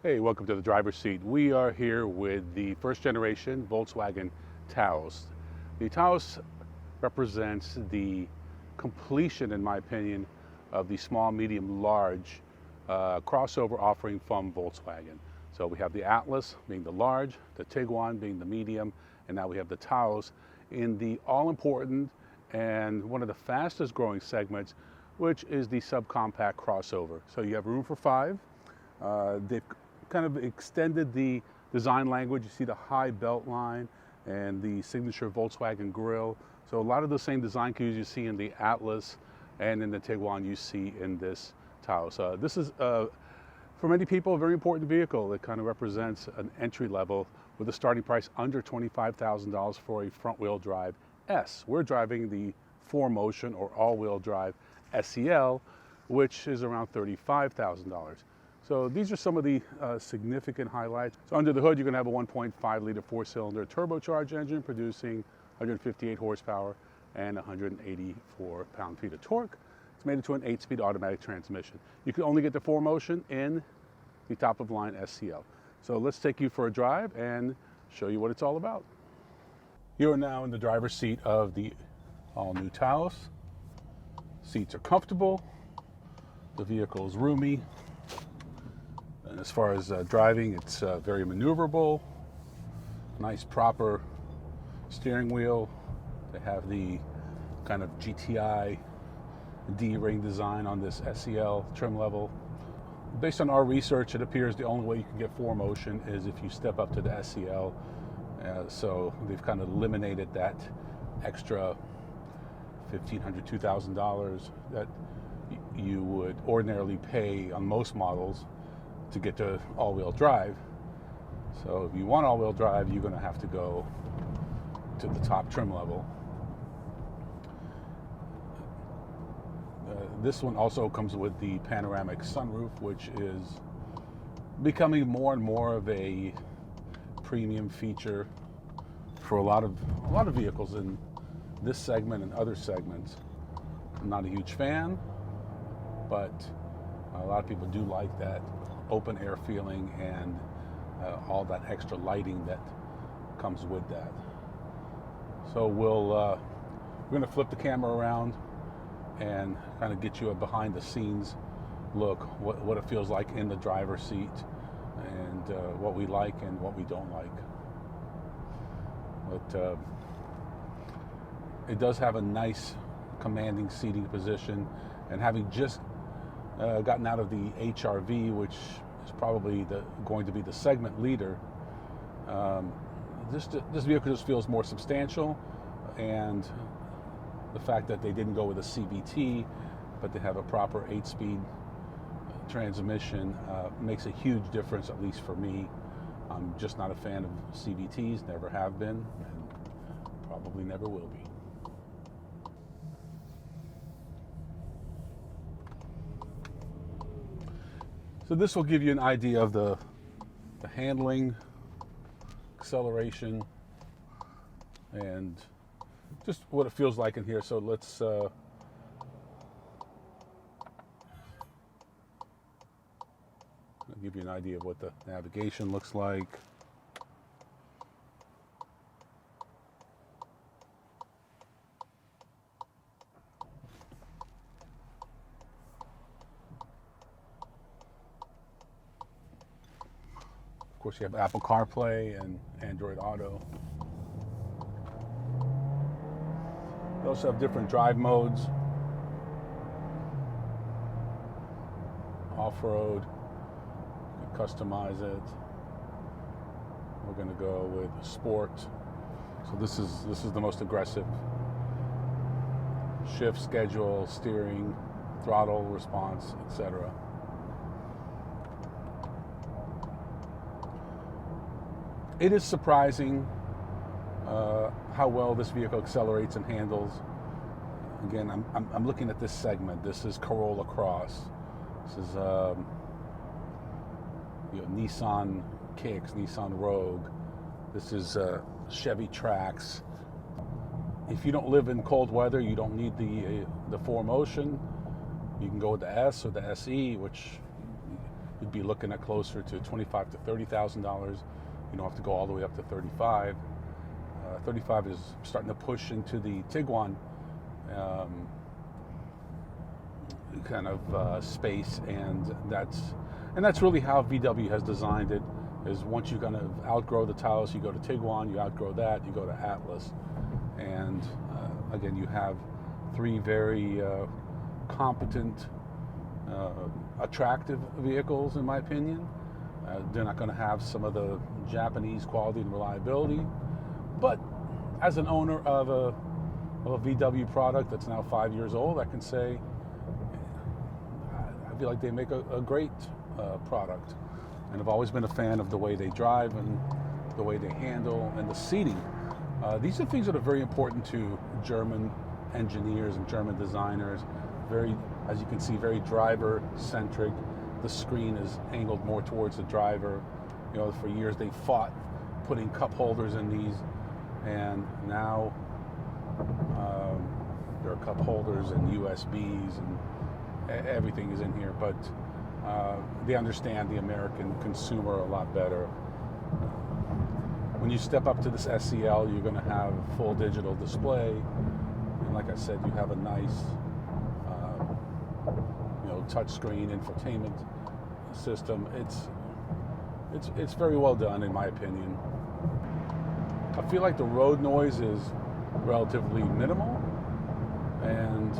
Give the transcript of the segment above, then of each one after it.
Hey, welcome to the driver's seat. We are here with the first generation Volkswagen Taos. The Taos represents the completion, in my opinion, of the small, medium, large crossover offering from Volkswagen. So we have the Atlas being the large, the Tiguan being the medium, and now we have the Taos in the all-important and one of the fastest growing segments, which is the subcompact crossover. So you have room for five. They've kind of extended the design language. You see the high belt line and the signature Volkswagen grille. So a lot of the same design cues you see in the Atlas and in the Tiguan you see in this Taos. This is, for many people, a very important vehicle. It kind of represents an entry level with a starting price under $25,000 for a front-wheel drive S. We're driving the 4Motion or all-wheel drive SEL, which is around $35,000. So these are some of the significant highlights. So under the hood, you're going to have a 1.5 liter four-cylinder turbocharged engine producing 158 horsepower and 184 pound-feet of torque. It's made into an 8-speed automatic transmission. You can only get the 4Motion in the top-of-line SEL. So let's take you for a drive and show you what it's all about. You are now in the driver's seat of the all-new Taos. Seats are comfortable. The vehicle is roomy. And as far as driving, it's very maneuverable. Nice proper steering wheel. They have the kind of GTI D-ring design on this SEL trim level. Based on our research, it appears the only way you can get 4Motion is if you step up to the SEL. So they've kind of eliminated that extra $1,500, $2,000 that you would ordinarily pay on most models to get to all-wheel drive. So if you want all-wheel drive, you're going to have to go to the top trim level. This one also comes with the panoramic sunroof, which is becoming more and more of a premium feature for a lot of vehicles in this segment and other segments. I'm not a huge fan, but a lot of people do like that open air feeling and all that extra lighting that comes with that. So we're going to flip the camera around and kind of get you a behind the scenes look, what it feels like in the driver's seat, and what we like and what we don't like. But it does have a nice commanding seating position, and having just gotten out of the HR-V, which is probably going to be the segment leader, this vehicle just feels more substantial, and the fact that they didn't go with a CVT, but they have a proper 8-speed transmission makes a huge difference, at least for me. I'm just not a fan of CVTs, never have been, and probably never will be. So this will give you an idea of the handling, acceleration, and just what it feels like in here. So let's I'll give you an idea of what the navigation looks like. Of course, you have Apple CarPlay and Android Auto. You also have different drive modes. Off-road, you can customize it. We're going to go with Sport. So this is the most aggressive. Shift, schedule, steering, throttle response, etc. It is surprising how well this vehicle accelerates and handles. Again, I'm looking at this segment. This is Corolla Cross. This is Nissan Kicks, Nissan Rogue. This is Chevy Trax. If you don't live in cold weather, you don't need the 4Motion. You can go with the S or the SE, which you be looking at closer to $25,000 to $30,000. You don't have to go all the way up to 35. 35 is starting to push into the Tiguan kind of space, and that's really how VW has designed it. Is once you kind of outgrow the Taos, you go to Tiguan, you outgrow that, you go to Atlas, and again, you have three very competent, attractive vehicles, in my opinion. They're not going to have some of the Japanese quality and reliability, but as an owner of a VW product that's now 5 years old, I can say I feel like they make a great product, and I've always been a fan of the way they drive and the way they handle and the seating. These are things that are very important to German engineers and German designers. Very, as you can see, very driver-centric. The screen is angled more towards the driver. You know, for years they fought putting cup holders in these, and now there are cup holders and USBs and everything is in here. But they understand the American consumer a lot better. When you step up to this SEL, you're going to have a full digital display, and like I said, you have a nice, touchscreen infotainment system. It's very well done, in my opinion. I feel like the road noise is relatively minimal, and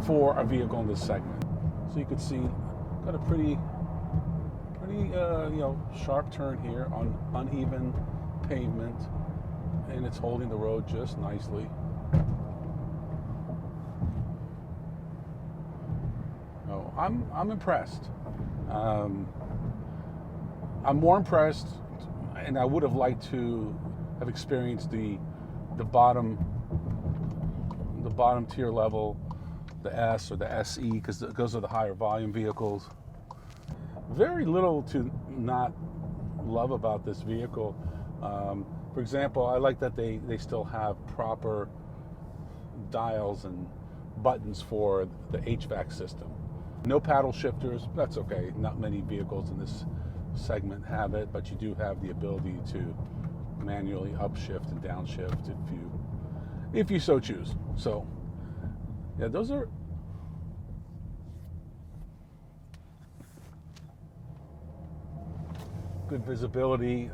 for a vehicle in this segment. So you can see, got a pretty sharp turn here on uneven pavement, and it's holding the road just nicely. Oh, I'm impressed. I'm more impressed, and I would have liked to have experienced the bottom tier level, the S or the SE, because those are the higher volume vehicles. Very little to not love about this vehicle. For example, I like that they still have proper dials and buttons for the HVAC system. No paddle shifters, that's okay. Not many vehicles in this segment have it, but you do have the ability to manually upshift and downshift if you so choose. So yeah, those are good visibility,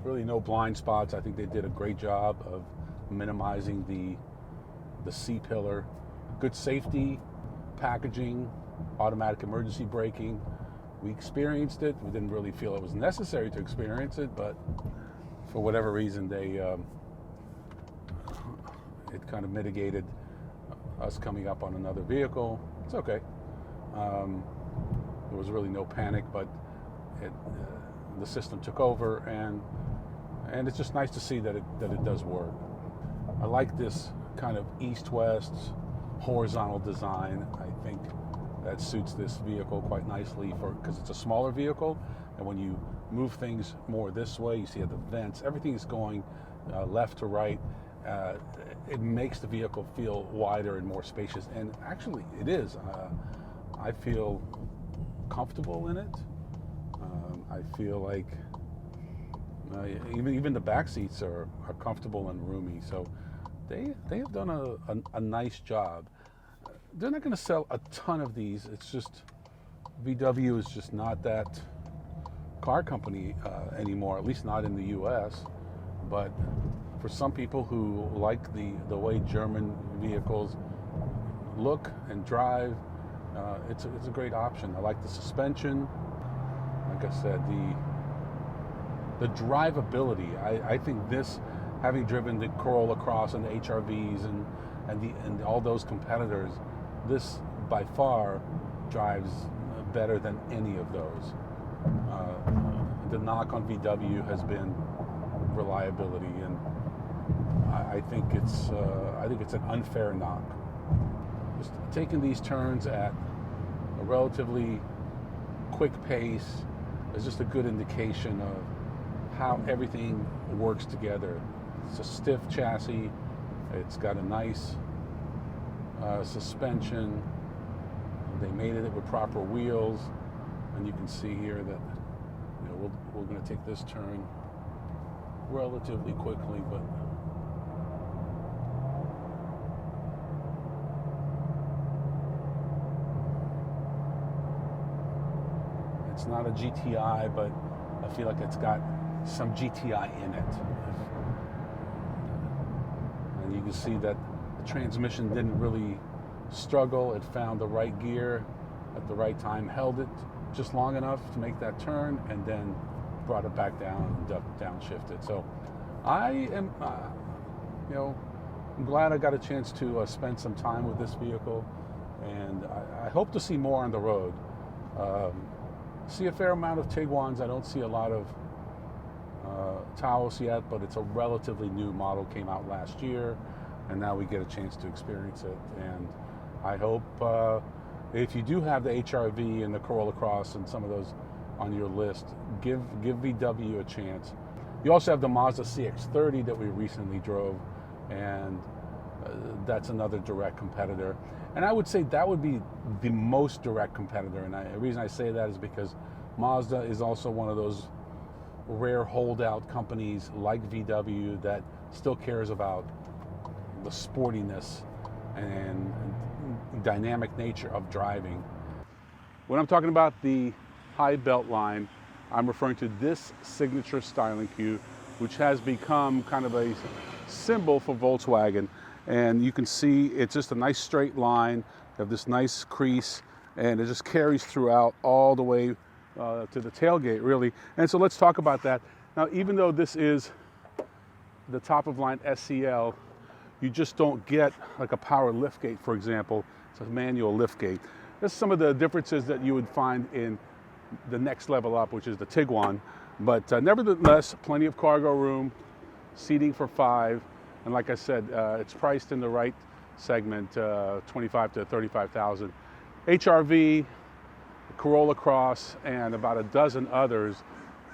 really no blind spots. I think they did a great job of minimizing the C-pillar. Good safety, packaging, automatic emergency braking. We experienced it. We didn't really feel it was necessary to experience it, but for whatever reason, it kind of mitigated us coming up on another vehicle. It's okay. There was really no panic, but the system took over, and it's just nice to see that it does work. I like this kind of east-west horizontal design. I think that suits this vehicle quite nicely because it's a smaller vehicle, and when you move things more this way, you see the vents, everything is going left to right. It makes the vehicle feel wider and more spacious, and actually it is. I feel comfortable in it. I feel like even the back seats are comfortable and roomy, so they have done a nice job. They're not going to sell a ton of these. It's just VW is just not that car company anymore, at least not in the US. But for some people who like the way German vehicles look and drive, it's a great option. I like the suspension. Like I said, the drivability. I think this, having driven the Corolla Cross and the HRVs and all those competitors, this by far drives better than any of those. The knock on VW has been reliability, and I think it's an unfair knock. Just taking these turns at a relatively quick pace is just a good indication of how everything works together. It's a stiff chassis. It's got a nice suspension. They mated it with proper wheels. And you can see here that we're going to take this turn relatively quickly, but it's not a GTI, but I feel like it's got some GTI in it. And you can see that the transmission didn't really struggle. It found the right gear at the right time, held it just long enough to make that turn, and then brought it back down and downshifted. So I am, I'm glad I got a chance to spend some time with this vehicle, and I hope to see more on the road. See a fair amount of Tiguans. I don't see a lot of Taos yet, but it's a relatively new model, came out last year, and now we get a chance to experience it. And I hope if you do have the HR-V and the Corolla Cross and some of those on your list, give VW a chance. You also have the Mazda CX-30 that we recently drove, and that's another direct competitor. And I would say that would be the most direct competitor. And the reason I say that is because Mazda is also one of those rare holdout companies like VW that still cares about the sportiness and dynamic nature of driving. When I'm talking about the high belt line, I'm referring to this signature styling cue, which has become kind of a symbol for Volkswagen. And you can see it's just a nice straight line. You have this nice crease, and it just carries throughout all the way to the tailgate, really. And so let's talk about that. Now, even though this is the top of line SCL, you just don't get like a power liftgate, for example. It's a manual liftgate. There's some of the differences that you would find in the next level up, which is the Tiguan. But nevertheless, plenty of cargo room, seating for 5. And like I said, it's priced in the right segment, 25 to 35,000. HR-V, Corolla Cross, and about a dozen others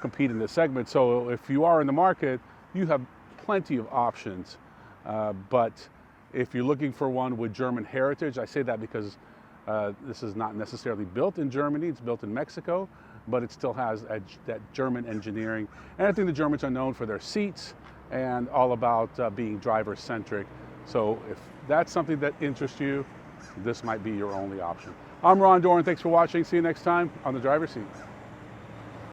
compete in this segment. So if you are in the market, you have plenty of options. But if you're looking for one with German heritage, I say that because this is not necessarily built in Germany, it's built in Mexico, but it still has that German engineering. And I think the Germans are known for their seats and all about being driver-centric. So if that's something that interests you, this might be your only option. I'm Ron Doran, thanks for watching. See you next time on The Driver's Seat.